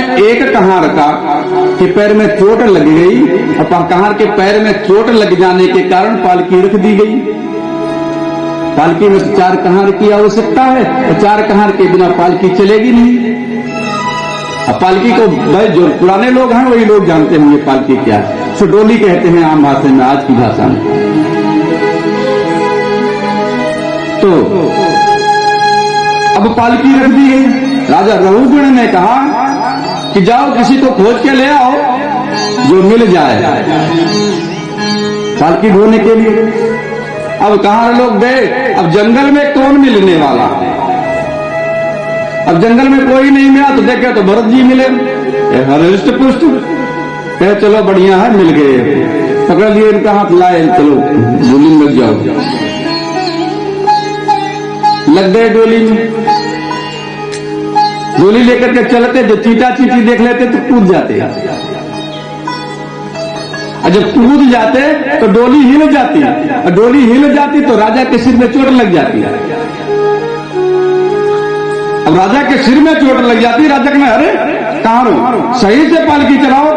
में एक कहार का के पैर में चोट लग गई और कहार के पैर में चोट लग जाने के कारण पालकी रख दी गई। पालकी में 4 कहार की आवश्यकता है और 4 कहार के बिना पालकी चलेगी नहीं। अब पालकी को भाई जो पुराने लोग हैं वही लोग जानते हैं ये पालकी क्या है। सो डोली कहते हैं आम भाषा में, आज की भाषा में। तो अब पालकी रख दी गई। राजा रघुगण ने कहा कि जाओ किसी को खोज के ले आओ जो मिल जाए पालकी ढोने के लिए। अब कहां लोग गए, अब जंगल में कौन मिलने वाला, अब जंगल में कोई नहीं मिला तो देखे तो भरत जी मिले, हरिष्ट पुष्ट, कहे चलो बढ़िया है मिल गए, पकड़ लिए इनका हाथ, लाए चलो डोली में लग जाओ। लग गए डोली में, डोली लेकर के चलते, जो चीटा चीटी देख लेते तो कूद जाते, और जब कूद जाते तो डोली हिल जाती, और डोली हिल जाती तो राजा के सिर में चोट लग जाती। अब राजा के सिर में चोट लग जाती, राजा कहना अरे कहां हो, सही से पालकी चलाओ।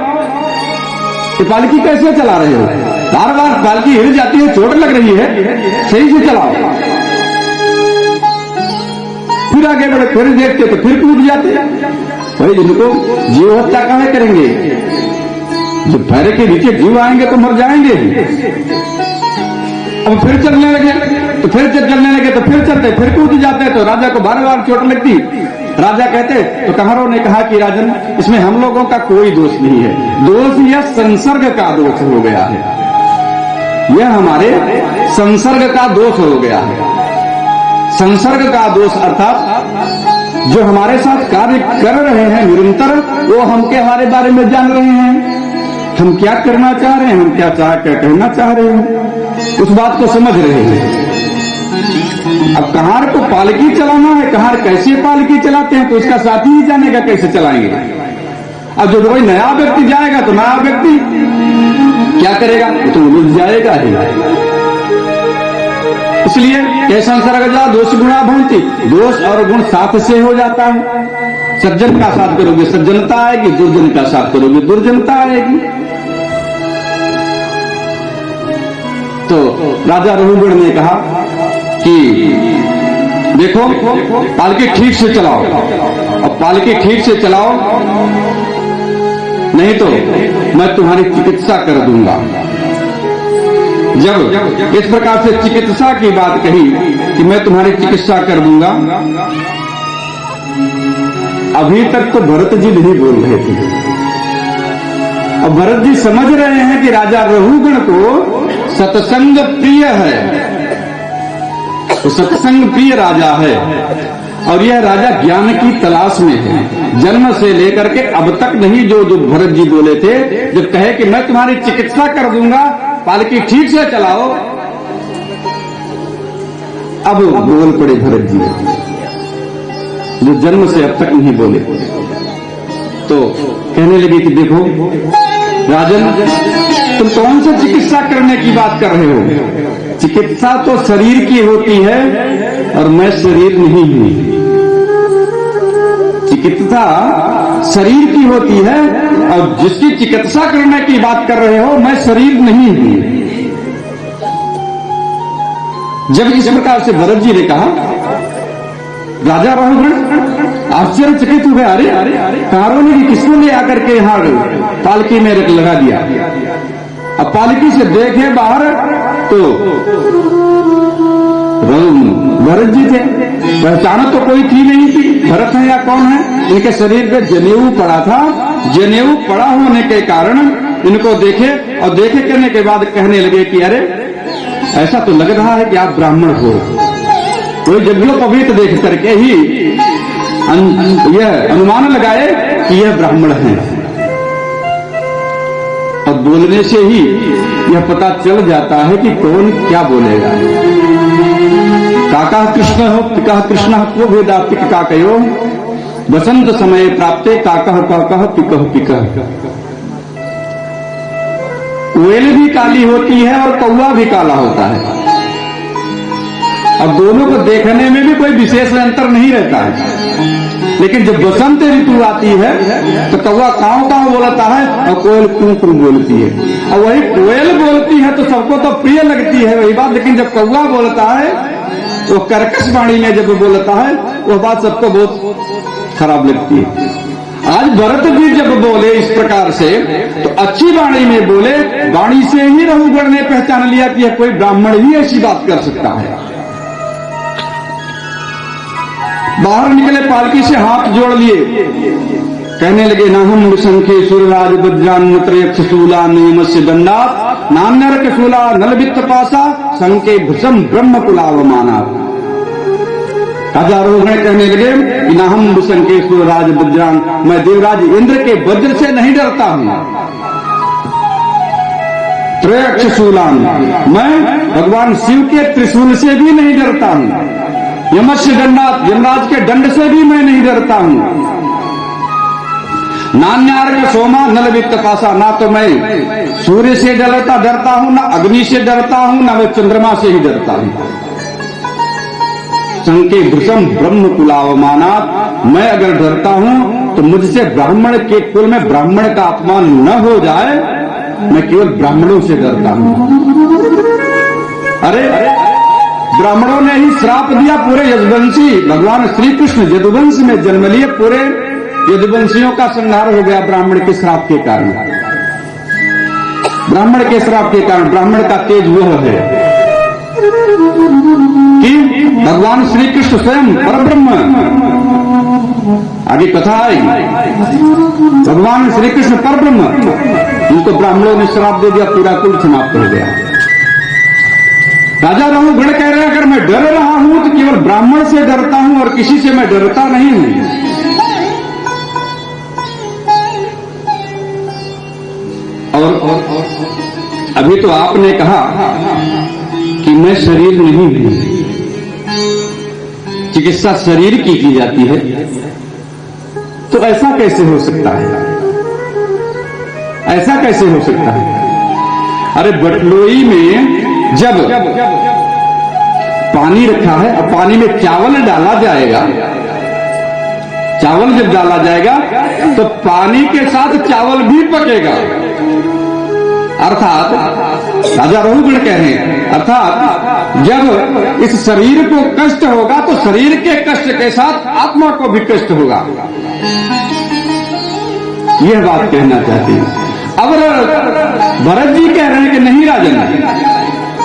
ये पालकी कैसे चला रहे हो, बार बार पालकी हिल जाती है, चोट लग रही है, सही से चलाओ। फिर आगे बढ़े, फिर देखते तो फिर कूद जाते। भाई जिनको जीव हत्या कहां करेंगे, जो पैर के नीचे जीव आएंगे तो मर जाएंगे। अब फिर चलने लगे तो फिर चलने लगे तो फिर चलते, फिर कूद जाते, तो राजा को बार बार चोट लगती। राजा कहते तो कहारों ने कहा कि राजन इसमें हम लोगों का कोई दोष नहीं है, दोष यह संसर्ग का दोष हो गया है, यह हमारे संसर्ग का दोष हो गया है। संसर्ग का दोष अर्थात जो हमारे साथ कार्य कर रहे हैं निरंतर, वो हमके हमारे बारे में जान रहे हैं, हम क्या करना चाह रहे हैं, हम क्या कहना चाह रहे हैं, उस बात को समझ रहे हैं। अब कहार को पालकी चलाना है, कहार कैसे पालकी चलाते हैं तो उसका साथी ही जानेगा कैसे चलाएंगे। अब जो कोई नया व्यक्ति जाएगा तो नया व्यक्ति क्या करेगा, तो उलझ जाएगा ही। इसलिए ये संसर्ग जा दोष गुणा भवंति, दोष और गुण साथ से हो जाता है। सज्जन का साथ करोगे सज्जनता आएगी, दुर्जन का साथ करोगे दुर्जनता आएगी। तो राजा रघुगण ने कहा कि देखो पालकी ठीक से चलाओ, अब पालकी ठीक से चलाओ नहीं तो मैं तुम्हारी चिकित्सा कर दूंगा। जब इस प्रकार से चिकित्सा की बात कही कि मैं तुम्हारी चिकित्सा कर दूंगा, अभी तक तो भरत जी नहीं बोल रहे थे, और भरत जी समझ रहे हैं कि राजा रघुगण को सत्संग प्रिय है, तो सत्संग प्रिय राजा है, और यह राजा ज्ञान की तलाश में है। जन्म से लेकर के अब तक नहीं, जो भरत जी बोले थे, जब कहे कि मैं तुम्हारी चिकित्सा कर दूंगा, पालकी ठीक से चलाओ, अब बोल पड़े भरत जी, जो जन्म से अब तक नहीं बोले। तो कहने लगे कि देखो राजन, तुम कौन सा चिकित्सा करने की बात कर रहे हो, चिकित्सा तो शरीर की होती है और मैं शरीर नहीं हूं। चिकित्सा शरीर की होती है और जिसकी चिकित्सा करने की बात कर रहे हो मैं शरीर नहीं हूं। जब इस प्रकार से भरत जी ने कहा, राजा रघुगण आश्चर्यचकित हुए, अरे कारों ने किसको ले आकर के यहां पालकी में लगा दिया। अब पालकी से देखे बाहर तो भरत जी थे, पहचाना तो कोई थी नहीं थी, भरत है या कौन है। इनके शरीर पे जनेऊ पड़ा था, जनेऊ पड़ा होने के कारण इनको देखे, और देखे करने के बाद कहने लगे कि अरे ऐसा तो लग रहा है कि आप ब्राह्मण हो। कोई यज्ञोपवीत देख करके ही यह अनुमान लगाए कि यह ब्राह्मण है, और बोलने से ही यह पता चल जाता है कि कौन क्या बोलेगा। काका कृष्ण हो पिका कृष्ण को भेदा पिक काकयो, बसंत समय प्राप्ते काकह काकह पिकह पिकह। वेल भी काली होती है और कौवा भी काला होता है, अब दोनों को देखने में भी कोई विशेष अंतर नहीं रहता है। लेकिन जब बसंत ऋतु आती है तो कौवा काव काव बोलता है और कोयल कू कू बोलती है। और वही कोयल बोलती है तो सबको तो प्रिय लगती है वही बात, लेकिन जब कौवा बोलता है तो कर्कश वाणी में जब बोलता है वह बात सबको बहुत खराब लगती है। आज भरत जी जब बोले इस प्रकार से तो अच्छी वाणी में बोले, वाणी से ही रघुगण ने पहचान लिया कि कोई ब्राह्मण ही ऐसी बात कर सकता है। बाहर निकले, पालकी से हाथ जोड़ लिए, कहने लगे नाहम संख्ये सूर्यराज वज्रान्न त्रयक्ष शूला नियमस्य दंडात नान्यरक शूला नलवित्त पासा संख्ये भृशम ब्रह्म कुलावमाना। राजा रोहण कहने लगे कि नाहम संख्ये सूर्यराज वज्रान, मैं देवराज इंद्र के वज्र से नहीं डरता हूं। त्रयक्ष शूलान, मैं भगवान शिव के त्रिशूल से भी नहीं डरता हूं। यमस्य दंडात, यमराज के दंड से भी मैं नहीं डरता हूं। नान्यार्क सोमा नलवित्त पासा, ना तो मैं सूर्य से डरता हूं, ना अग्नि से डरता हूं, ना मैं चंद्रमा से ही डरता हूं। संके भृशम ब्रह्म कुलावमानात, मैं अगर डरता हूं तो मुझसे ब्राह्मण के कुल में ब्राह्मण का अपमान न हो जाए, मैं केवल ब्राह्मणों से डरता हूं। अरे ब्राह्मणों ने ही श्राप दिया पूरे यदुवंशी, भगवान श्री कृष्ण यदुवंश में जन्म लिए, पूरे यदुवंशियों का संहार हो गया ब्राह्मण के श्राप के कारण। ब्राह्मण के श्राप के कारण ब्राह्मण का तेज वह है कि भगवान श्री कृष्ण स्वयं परब्रह्म, आगे कथा आई, भगवान श्री कृष्ण परब्रह्म, जिनको ब्राह्मणों ने श्राप दे दिया, पूरा कुल समाप्त हो गया। राजा रघुगण कह रहे हैं अगर मैं डर रहा हूं तो केवल ब्राह्मण से डरता हूं और किसी से मैं डरता नहीं हूं। और अभी तो आपने कहा कि मैं शरीर नहीं हूं, चिकित्सा शरीर की जाती है, तो ऐसा कैसे हो सकता है? ऐसा कैसे हो सकता है? अरे बटलोई में जब पानी रखा है और पानी में चावल डाला जाएगा, चावल जब डाला जाएगा तो पानी के साथ चावल भी पकेगा। अर्थात राजा रघुगण कह रहे हैं, अर्थात जब इस शरीर को कष्ट होगा तो शरीर के कष्ट के साथ आत्मा को भी कष्ट होगा। यह बात कहना चाहती हूं। अब भरत जी कह रहे हैं कि नहीं राजन,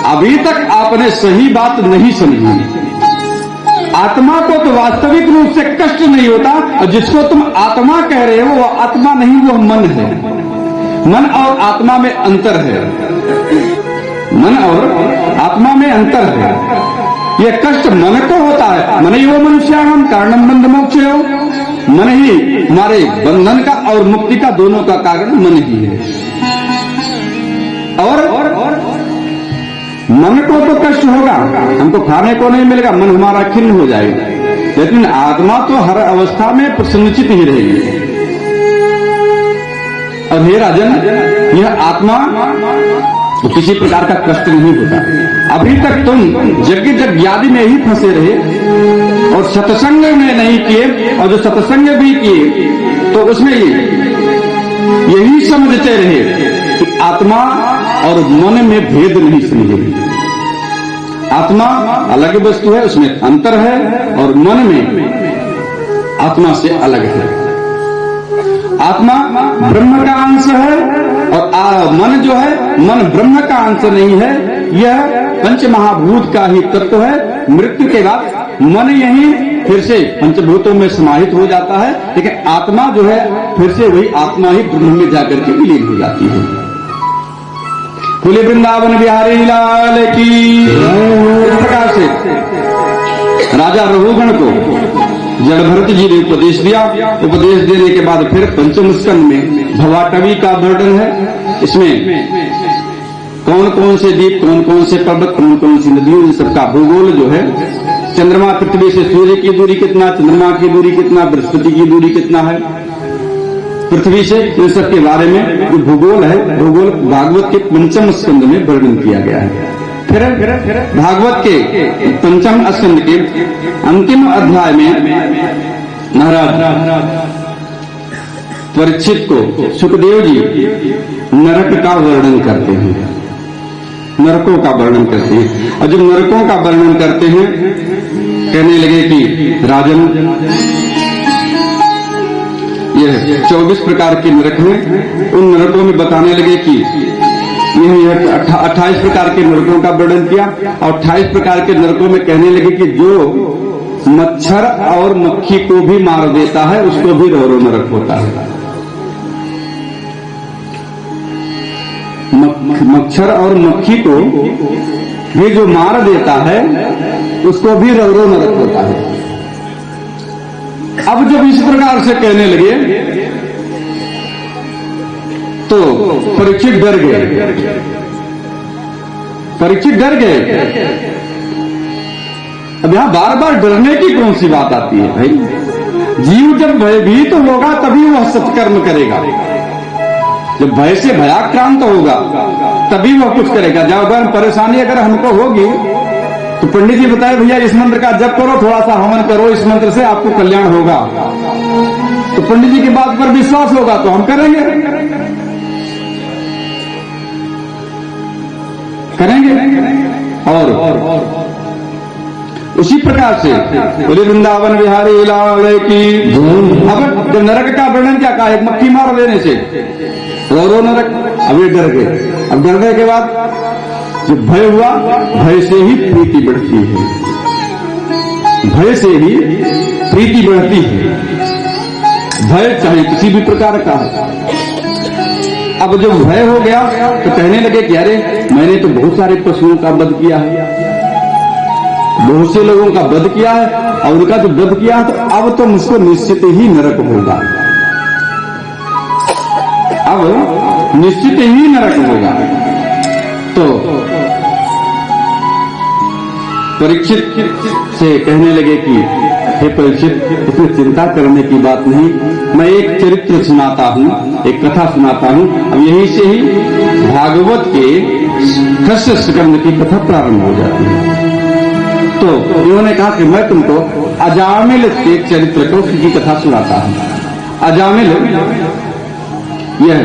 अभी तक आपने सही बात नहीं समझी। आत्मा को तो वास्तविक रूप से कष्ट नहीं होता, और जिसको तुम आत्मा कह रहे हो वो आत्मा नहीं, वो मन है। मन और आत्मा में अंतर है, मन और आत्मा में अंतर है। यह कष्ट मन को होता है, मन ही वो मनुष्य हम कारणम बंध मोक्ष हो, मन ही हमारे बंधन का और मुक्ति का दोनों का कारण मन ही है। और मन को तो कष्ट होगा, हमको खाने को नहीं मिलेगा, मन हमारा खिन्न हो जाएगा, लेकिन आत्मा तो हर अवस्था में प्रसन्नचित ही रहेगी। और हे राजन, यह आत्मा किसी प्रकार का कष्ट नहीं होता। अभी तक तुम यज्ञ आदि में ही फंसे रहे और सत्संग में नहीं किए, और जो सत्संग भी किए तो उसमें यही समझते रहे कि आत्मा और मन में भेद नहीं समझे। आत्मा अलग वस्तु है, उसमें अंतर है, और मन में आत्मा से अलग है। आत्मा ब्रह्म का अंश है और मन जो है, मन ब्रह्म का अंश नहीं है। यह पंच महाभूत का ही तत्व है। मृत्यु के बाद मन यही फिर से पंचभूतों में समाहित हो जाता है, लेकिन आत्मा जो है फिर से वही आत्मा ही ब्रह्म में जाकर के विलीन हो जाती है। बोले वृंदावन बिहारी लाल की। इस प्रकार से राजा रघुगण को जड़ भरत जी ने उपदेश दिया। उपदेश देने के बाद फिर पंचम स्कंद में भवाटवी का वर्णन है। इसमें कौन कौन से द्वीप, कौन कौन से पर्वत, कौन कौन सी नदियों, इन सबका भूगोल जो है, चंद्रमा पृथ्वी से सूर्य की दूरी कितना, चंद्रमा की दूरी कितना, बृहस्पति की दूरी कितना है पृथ्वी से, इन सब के बारे में जो भूगोल है, भूगोल भागवत के पंचम स्कंद में वर्णन किया गया है। फिर भागवत के पंचम स्कंद के अंतिम अध्याय में महाराज परीक्षित को सुखदेव जी नरक का वर्णन करते हैं, नरकों का वर्णन करते हैं। और जब नरकों का वर्णन करते हैं, कहने लगे कि राजन, यह 24 प्रकार के नरक हैं। उन नरकों में बताने लगे कि यह 28 प्रकार के नरकों का वर्णन किया, और 28 प्रकार के नरकों में कहने लगे कि जो मच्छर और मक्खी को भी मार देता है उसको भी रौरो नरक होता है। मच्छर और मक्खी को भी जो मार देता है उसको भी रौरो नरक होता है। अब जब इस प्रकार से कहने लगे तो परीक्षित डर गए, परीक्षित डर गए। अब यहां बार बार डरने की कौन सी बात आती है भाई? जीव जब भयभीत तो होगा तभी वह सत्कर्म करेगा, जब भय से भयाक्रांत होगा तभी वह कुछ करेगा। जब परेशानी अगर हमको होगी तो पंडित जी बताए भैया इस मंत्र का जप करो, थोड़ा सा हवन करो, इस मंत्र से आपको कल्याण होगा, तो पंडित जी की बात पर विश्वास होगा तो हम करेंगे, और उसी प्रकार से बोले वृंदावन बिहारी लाल की धूम। अब जब नरक का वर्णन क्या कहा, एक मक्खी मार देने से रौरो नरक। अब ये डर गए। अब डरने के बाद जब भय हुआ, भय से ही प्रीति बढ़ती है, भय से ही प्रीति बढ़ती है, भय चाहे किसी भी प्रकार का हो। अब जब भय हो गया तो कहने लगे कि अरे मैंने तो बहुत सारे पशुओं का वध किया है, बहुत से लोगों का वध किया है, और उनका जो वध किया है तो अब तो मुझको निश्चित ही नरक होगा, अब निश्चित ही नरक होगा। तो परीक्षित से कहने लगे कि हे परीक्षित, इसमें चिंता करने की बात नहीं, मैं एक चरित्र सुनाता हूं, एक कथा सुनाता हूं। अब यहीं से ही भागवत के षष्ठ स्कंद की कथा प्रारंभ हो जाती है। तो उन्होंने कहा कि मैं तुमको अजामिल के चरित्र को की कथा सुनाता हूं। अजामिल यह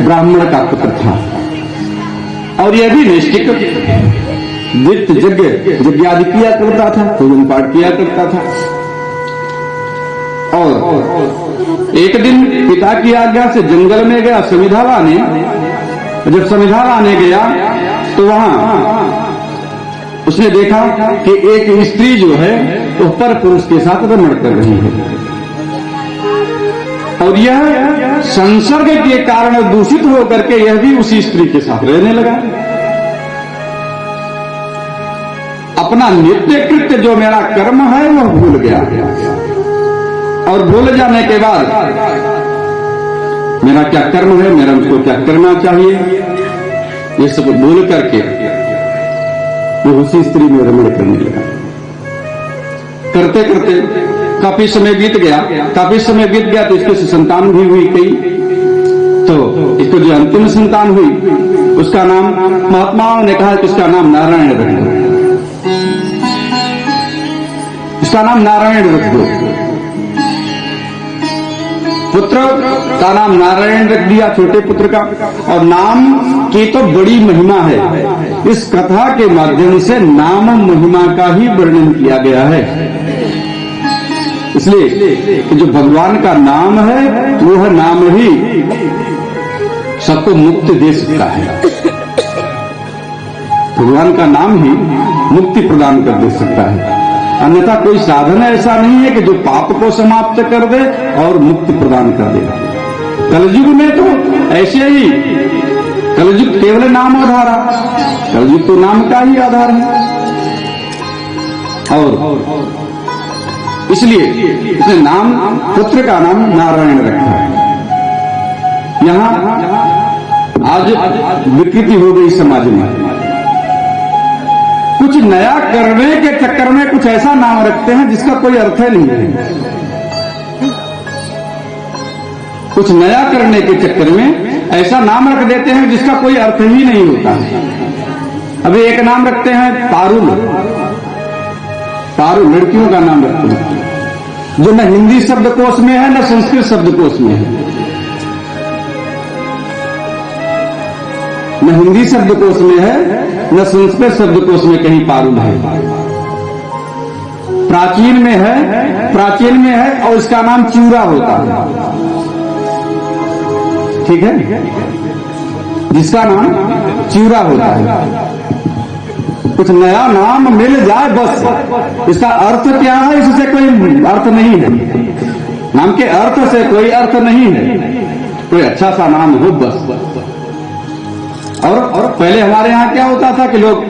ब्राह्मण का पुत्र था, और यह भी नैष्ठिक नित्य यज्ञ आदि किया करता था, पूजन पाठ किया करता था। और एक दिन पिता की आज्ञा से जंगल में गया समिधा लाने। जब समिधा लाने गया तो वहां उसने देखा कि एक स्त्री जो है वो पर पुरुष के साथ रमण कर रही है, और यह संसर्ग के कारण दूषित होकर के यह भी उसी स्त्री के साथ रहने लगा। अपना नित्य कृत्य जो मेरा कर्म है वह भूल गया, और भूल जाने के बाद मेरा क्या कर्म है, मेरा उसको क्या करना चाहिए, ये सब भूल करके वो उसी स्त्री में रमण करने लगा। करते करते काफी समय बीत गया, तो इसके से संतान भी हुई कई। तो इसको जो अंतिम संतान हुई उसका नाम, महात्माओं ने कहा कि उसका नाम नारायण रख दो, उसका नाम नारायण रख दो। पुत्र का नाम नारायण रख दिया, छोटे पुत्र का। और नाम की तो बड़ी महिमा है, इस कथा के माध्यम से नाम महिमा का ही वर्णन किया गया है। इसलिए कि जो भगवान का नाम है वह नाम ही सबको मुक्ति दे सकता है, भगवान का नाम ही मुक्ति प्रदान कर दे सकता है। अन्यथा कोई साधन ऐसा नहीं है कि जो पाप को समाप्त कर दे और मुक्ति प्रदान कर देगा। कलयुग में तो ऐसे ही, कलयुग केवल नाम आधार, कलयुग तो नाम का ही आधार है। और इसलिए इसने नाम, पुत्र का नाम नारायण रखा है। यहां आज विकृति हो गई समाज में, कुछ नया करने के चक्कर में कुछ ऐसा नाम रखते हैं जिसका कोई अर्थ नहीं है। कुछ नया करने के चक्कर में ऐसा नाम रख देते हैं जिसका कोई अर्थ ही नहीं होता। अभी एक नाम रखते हैं पारुल, पारुल लड़कियों का नाम रखते हैं, जो न हिंदी शब्दकोश में है न संस्कृत शब्दकोश में है, न हिंदी शब्दकोश में है न संस्कृत शब्दकोश में कहीं पारुल है। प्राचीन में है और इसका नाम चिउरा होता है। ठीक है, जिसका नाम चिउरा होता है। कुछ नया नाम मिल जाए बस, इसका अर्थ क्या है इससे कोई अर्थ नहीं है। नाम के अर्थ से कोई अर्थ नहीं है, कोई अच्छा सा नाम हो बस। और पहले हमारे यहाँ क्या होता था कि लोग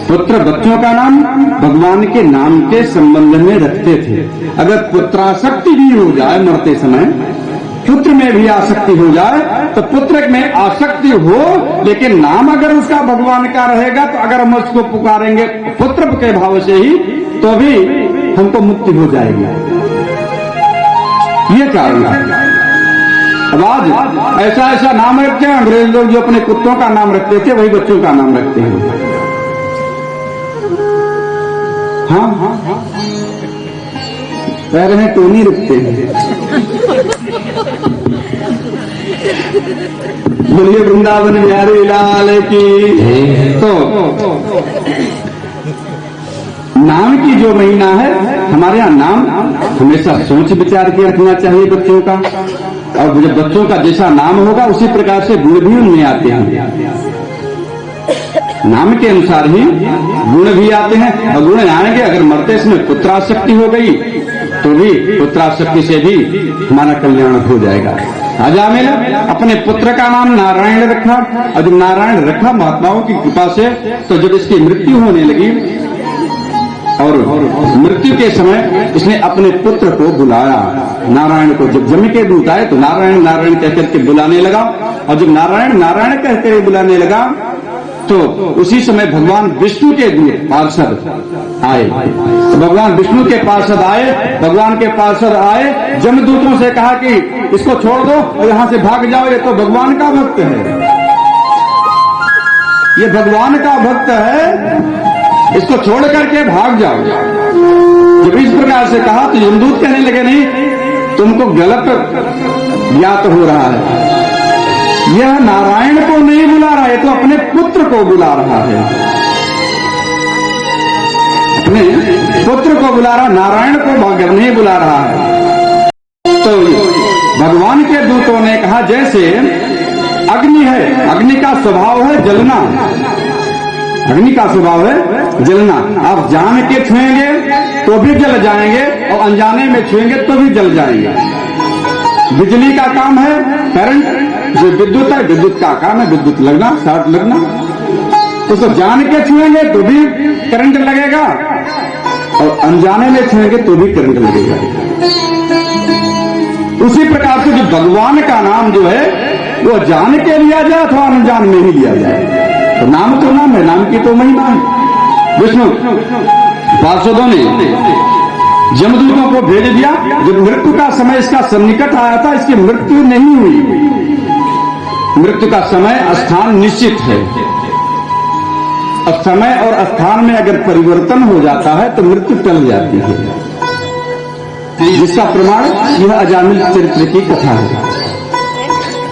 पुत्र बच्चों का नाम भगवान के नाम के संबंध में रखते थे। अगर पुत्रासक्ति भी हो जाए मरते समय, पुत्र में भी आसक्ति हो जाए तो पुत्र में आसक्ति हो, लेकिन नाम अगर उसका भगवान का रहेगा तो अगर हम उसको पुकारेंगे पुत्र के भाव से ही तो भी हमको मुक्ति हो जाएगी। ये कारण है। अब आज ऐसा नाम रखते हैं अंग्रेज लोग, जो अपने कुत्तों का नाम रखते थे वही बच्चों का नाम रखते हैं। हाँ, कह रहे हैं टोनी रखते हैं। बोलिए वृंदावन बिहारी लाल की। तो नाम की जो महीना है, हमारे यहाँ नाम हमेशा सोच विचार के रखना चाहिए बच्चों का, और जब बच्चों का जैसा नाम होगा उसी प्रकार से गुण भी उनमें आते हैं। नाम के अनुसार ही गुण भी आते हैं, और गुण आएंगे। अगर मरते इसमें पुत्रासक्ति हो गई तो भी पुत्रासक्ति से भी हमारा कल्याण हो जाएगा। अजामिल अपने पुत्र का नाम नारायण रखा, और जब नारायण रखा महात्माओं की कृपा से, तो जब इसकी मृत्यु होने लगी और मृत्यु के समय इसने अपने पुत्र को बुलाया, नारायण को। जब जम के दूत आए तो नारायण नारायण कहकर के बुलाने लगा, और जब नारायण नारायण कहते हुए बुलाने लगा तो उसी समय भगवान विष्णु के दूत पार्षद आए। तो भगवान विष्णु के पार्षद आए, भगवान के पार्षद आए, जमदूतों से कहा कि इसको छोड़ दो और यहां से भाग जाओ, ये तो भगवान का भक्त है, ये भगवान का भक्त है, इसको छोड़ करके भाग जाओ। जब इस प्रकार से कहा तो यमदूत कहने लगे नहीं, तुमको गलत ज्ञात हो रहा है, यह नारायण को नहीं बुला रहा है, तो अपने पुत्र को बुला रहा है, अपने पुत्र को बुला रहा, नारायण को नहीं बुला रहा है। तो भगवान के दूतों ने कहा जैसे अग्नि है, अग्नि का स्वभाव है जलना, अग्नि का स्वभाव है जलना, आप जान के छुएंगे तो भी जल जाएंगे और अनजाने में छुएंगे तो भी जल जाएंगे। बिजली का काम है करंट, जो विद्युत है विद्युत का काम है विद्युत लगना, शॉर्ट लगना, उसको जान के छुएंगे तो भी करंट लगेगा और अनजाने में छुएंगे तो भी करंट लगेगा। उसी प्रकार से जो भगवान का नाम जो है वो जान के लिया जाए अथवा अनजान में ही लिया जाए, तो नाम तो नाम है, नाम की तो महिमा है। विष्णु पार्षदों ने जमदूतों को भेज दिया। जब मृत्यु का समय इसका सन्निकट आया था, इसकी मृत्यु नहीं हुई। मृत्यु का समय स्थान निश्चित है, और समय और स्थान में अगर परिवर्तन हो जाता है तो मृत्यु टल जाती है, जिसका प्रमाण यह अजामिल चरित्र की कथा है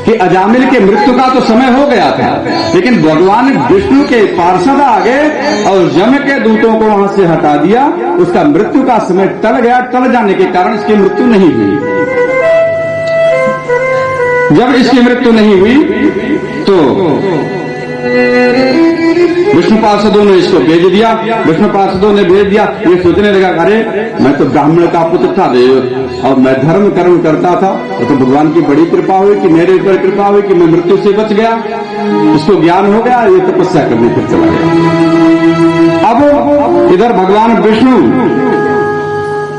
कि अजामिल के मृत्यु का तो समय हो गया था, लेकिन भगवान विष्णु के पार्षद आ गए और जम के दूतों को वहां से हटा दिया। उसका मृत्यु का समय टल गया, टल जाने के कारण इसकी मृत्यु नहीं हुई। जब इसकी मृत्यु नहीं हुई तो विष्णु पार्षदों ने इसको भेज दिया। विष्णु पार्षदों ने भेज दिया, ये सोचने लगा अरे मैं तो ब्राह्मण का पुत्र था और मैं धर्म कर्म करता था, तो भगवान की बड़ी कृपा हुई कि मेरे ऊपर कृपा हुई कि मैं मृत्यु से बच गया। इसको ज्ञान हो गया, ये तपस्या करने पर चला गया। अब इधर भगवान विष्णु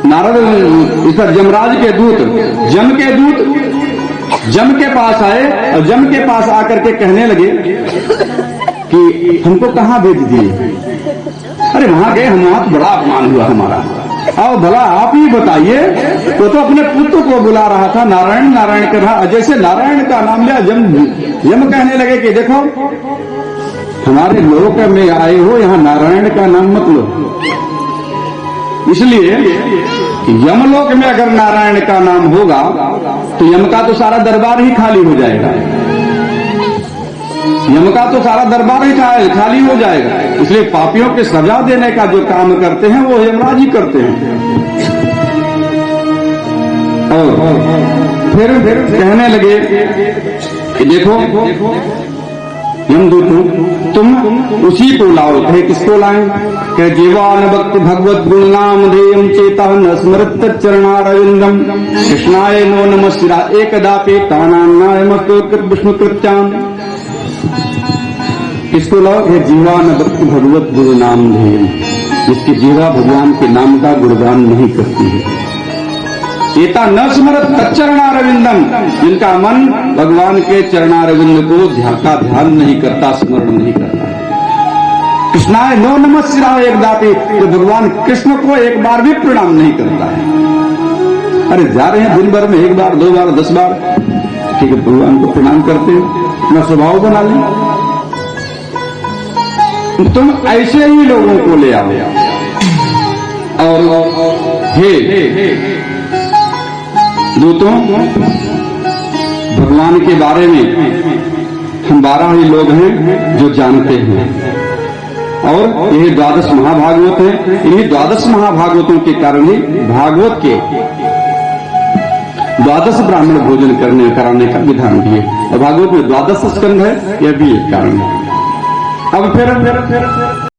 नारद इधर जमराज के दूत जम के पास आए और जम के पास आकर के कहने लगे कि हमको कहाँ भेज दिए। अरे वहां गए हम, वहां तो बड़ा अपमान हुआ हमारा, और भला आप ही बताइए। वो तो अपने पुत्र को बुला रहा था, नारायण नारायण कर रहा, जैसे नारायण का नाम लिया जम कहने लगे कि देखो हमारे लोक में आए हो, यहाँ नारायण का नाम मत लो, इसलिए यमलोक में अगर नारायण का नाम होगा तो यम का तो सारा दरबार ही खाली हो जाएगा, यम का तो सारा दरबार ही खाली हो जाएगा। इसलिए पापियों के सजा देने का जो काम करते हैं वो यमराज ही करते हैं। और फिर कहने लगे कि देखो यमदूतों तुम उसी को लाओ। कहे किसको लाएं? कहे जीवान भक्ति भगवत गुण नाम धेयम चेता न स्मृत चरणारविंदम कृष्णाय नो नमस्तिरा एकदापि तानान्नाय मस्तोकृत विष्णु कृत्याम। किसको लाओ? कहे जीवान भक्ति भगवत गुण नाम धेयम, जिसकी जीवा भगवान के नाम का गुणगान नहीं करती है। चेता न स्मरत तच्चरणारविंदम, जिनका मन भगवान के चरणारविंद को ध्यान नहीं करता, स्मरण नहीं करता। कृष्णाय नो नमस्कार एकदापि, तो भगवान कृष्ण को एक बार भी प्रणाम नहीं करता है। अरे जा रहे हैं दिन भर में एक बार 2 बार 10 बार, ठीक है, भगवान को प्रणाम करते हैं, अपना स्वभाव बना लें। तुम ऐसे ही लोगों को ले आओ और हे दूतों, भगवान के बारे में हम 12 ही लोग हैं जो जानते हैं, और यही 12 महाभागवत हैं। इन्हीं 12 महाभागवतों के कारण ही भागवत के 12 ब्राह्मण भोजन कराने का विधान भी है, और भागवत में 12 स्कंध है, यह भी एक कारण है। अब फिर